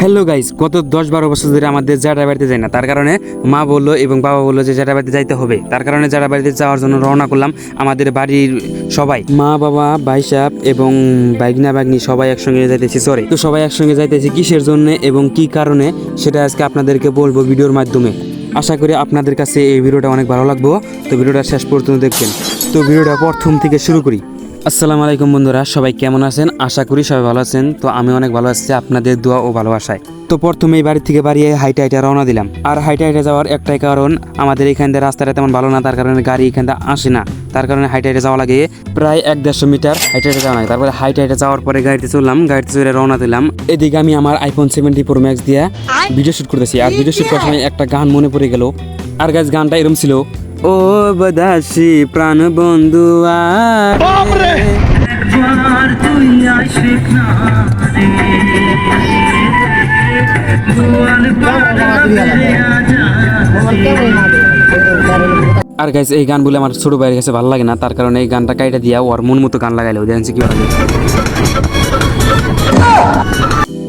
Hello guys, গত 10-12 বছর ধরে আমাদের জাটা বাড়িতে যাই না, তার কারণে মা বললো এবং বাবা বললো যে জাটা বাড়িতে যাইতে হবে। তার কারণে জাটা বাড়িতে যাওয়ার জন্য রওনা করলাম। আমাদের বাড়ির সবাই, মা বাবা ভাই সাহেব এবং বাইগনা বাগনি সবাই একসঙ্গে যাইতেছি। তো সবাই একসঙ্গে যাইতেছি কিসের জন্য এবং কি কারণে সেটা আজকে আপনাদেরকে বলবো ভিডিওর মাধ্যমে। আশা করি আপনাদের কাছে এই ভিডিওটা অনেক ভালো লাগবে, তো ভিডিওটা শেষ পর্যন্ত দেখবেন। তো ভিডিওটা প্রথম থেকে শুরু করি। আসসালামু আলাইকুম বন্ধুরা, সবাই কেমন আছেন? আশা করি সবাই ভালো আছেন। তো আমি অনেক ভালো আছি আপনাদের দোয়া ও ভালোবাসায়। তো প্রথমে এই বাড়ি থেকে বাড়িয়ে হাইটে রওনা দিলাম। আর হাইটে যাওয়ার একটাই কারণ, আমাদের এখান থেকে রাস্তাটা তেমন ভালো না, তার কারণে গাড়ি এখান থেকে আসে না। তার কারণে হাইটে যাওয়া লাগে প্রায় 1-150 মিটার হাইটে যাওয়া লাগে। তারপরে হাইটে যাওয়ার পরে গাড়িতে চললাম, গাড়িতে চলে রওনা দিলাম। এদিকে আমি আমার আইফোন 70 Pro Max দিয়ে ভিডিও শুট করতেছি। আর ভিডিও শুট করার সময় একটা গান মনে পড়ে গেল। আর গাইস, গানটা এরকম ছিল, ও বদাসী প্রাণ বন্ধু আর গাইস, এই গান বলে আমার ছোট ভাইয়ের কাছে ভালো লাগে না, তার কারণে এই গানটা কাইটা দিয়া ওর মন মতো গান লাগাইলো। দেখেন কি ভালো।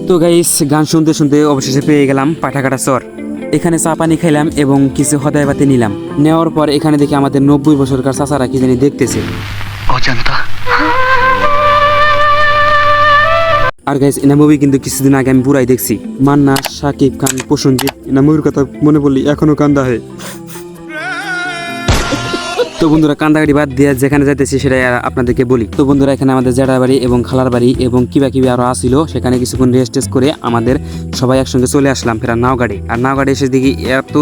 তো গাইস, গান শুনতে শুনতে অবশেষে পেয়ে গেলাম পাঠাকাটা চর। এখানে চা পানি খাইলাম এবং কিছু হদায় বাতি নিলাম। নেওয়ার পর এখানে দেখি আমাদের 90 বছরকার চাচারা কি জানি দেখতেছে। আর গাইস, এনা মুভি কিন্তু কিছুদিন আগে আমি পুরাই দেখছি। মান্না, শাকিব খান, প্রসেনজিৎ, এনা মুভির কথা মনে পড়লি এখনো কান্দা হয়। তো বন্ধুরা, কান্দাগাড়ি বাদ দিয়ে যেখানে যাইতেছি সেটাই আপনাদেরকে বলি। তো বন্ধুরা, এখানে আমাদের জেঠা বাড়ি এবং খালার বাড়ি এবং কিবা আরো আসছিল, সেখানে কিছুক্ষণ রেস্ট করে আমাদের সবাই একসঙ্গে চলে আসলাম ফেরা নাওগাড়ি। আর নাওগাড়ি এসে দেখি এত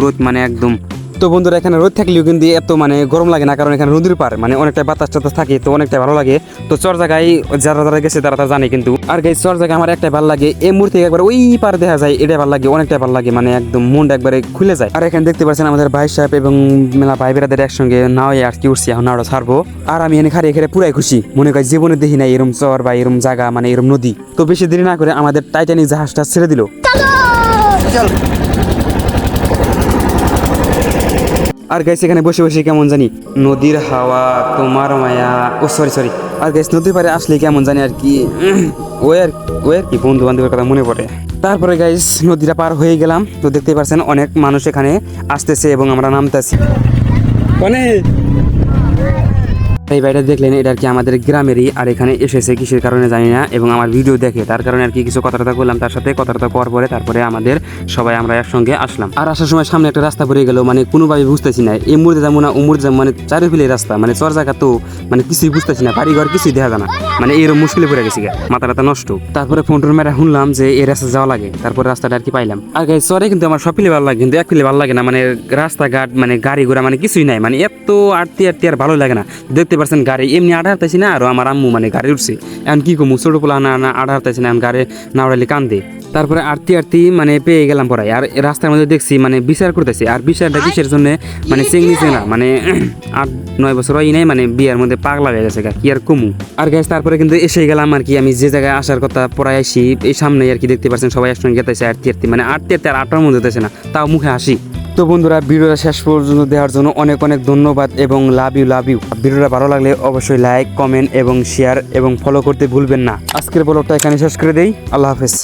রোদ মানে একদম। তো বন্ধুরা, এখানে রোদ থাকলেও কিন্তু এত মানে গরম লাগে না, কারণ এখানে নদীর পার মানে অনেকটা বাতাস টাতাস থাকে, তো অনেকটা ভালো লাগে। তো চর জায়গায় যারা গেছে তারা জানে কিন্তু। আর গাইস, চর জায়গায় আমার একটাই ভালো লাগে, এই মুহূর্তে একবার ওই পার দেখা যায়, এটাই ভালো লাগে, অনেকটাই ভালো লাগে, মানে একদম মনটা একবারে খুলে যায়। আর এখানে দেখতে পাচ্ছেন আমাদের ভাই সাহেব এবং মেলা ভাই বেড়াদের একসঙ্গে নাও আর কি উঠছি, এখন নাওটা ছাড়বো। আর আমি এখানে খারে পুরাই খুশি, মনে করি জীবনে দেখি না এরম চর বা এরম জায়গা, মানে এরম নদী। তো বেশি দেরি না করে আমাদের টাইটানিক জাহাজটা ছেড়ে দিল। আর গাইস, এখানে বসে বসে কেমন জানি নদীর হাওয়া, তোমার মায়া, ও সরি। আর গাইস, নদীর পাড়ে আসলে কেমন জানি আর কি ওই আর কি বন্ধু বান্ধবের কথা মনে পড়ে। তারপরে গাইস, নদীটা পার হয়ে গেলাম। তো দেখতে পাচ্ছেন অনেক মানুষ এখানে আসতেছে এবং আমরা নামতেছি। এই বাড়িটা দেখলেন, এটা আর কি আমাদের গ্রামেরই। আর এখানে এসেছে কিসের কারণে জানি না, এবং আমার ভিডিও দেখে, তার কারণে আর কি কিছু কথাবার্তা করলাম তার সাথে। কথাবার্তা করার পরে তারপরে আমাদের সবাই আমরা একসঙ্গে আসলাম। আর আসার সময় সামনে একটা রাস্তা পড়ে গেল, মানে কোনোভাবে বুঝতেছি না এই মুহূর্তে যাবো না ও মুহূর্তে যাবো, মানে চারিফিলে রাস্তা, মানে চর জায়গা তো মানে কিছুই বুঝতেছি না, বাড়ি ঘর কিছুই দেখা যায় না, মানে এরকম মুশকিলে পড়ে গেছি, মাথাটা নষ্ট। তারপরে ফোন টোন মেরা শুনলাম যে এই রাস্তা যাওয়া লাগে, তারপরে রাস্তাটা আর কি পাইলাম। আর গাইস, চরে কিন্তু আমার সব ফিলে ভালো লাগে, কিন্তু এক ফিলে ভালো লাগে না, মানে রাস্তাঘাট মানে গাড়ি ঘোড়া মানে কিছুই নাই, মানে এত আটতি আর ভালো লাগে না। দেখতে পাচ্ছেন গাড়ি এমনি আড়াহারতেছি না, আর আমার আম্মু মানে গাড়ি উঠছে, এখন কি কমু ছোট পোলা না আড়াহারতেছি না, এখন গাড়ি না উড়াইলে কান্দে। তারপরে আরতি মানে পেয়ে গেলাম পড়াই। আর রাস্তার মধ্যে দেখছি মানে বিচার করতেছি, আর বিচারটা কিসের জন্য মানে চেঙ্গিছে না, মানে 8-9 বছর হয় নাই, মানে বিয়ের মধ্যে পাগলা হয়ে গেছে কি আর কমু। আর গাইস, তারপরে কিন্তু এসে গেলাম আর কি আমি যে জায়গায় আসার কথা পড়াই আসি, এই সামনে আর কি দেখতে পাচ্ছেন সবাই একসঙ্গে গেতেছে আরতি, মানে আরতি আর 8টার মধ্যে হতেছে না, তাও মুখে হাসি। তো বন্ধুরা, ভিডিওটা শেষ পর্যন্ত দেওয়ার জন্য অনেক ধন্যবাদ এবং লাভ ইউ। ভিডিওটা ভালো লাগলে অবশ্যই লাইক, কমেন্ট এবং শেয়ার এবং ফলো করতে ভুলবেন না। আজকের ব্লগটা এখানে শেষ করে দেই। আল্লাহ হাফেজ।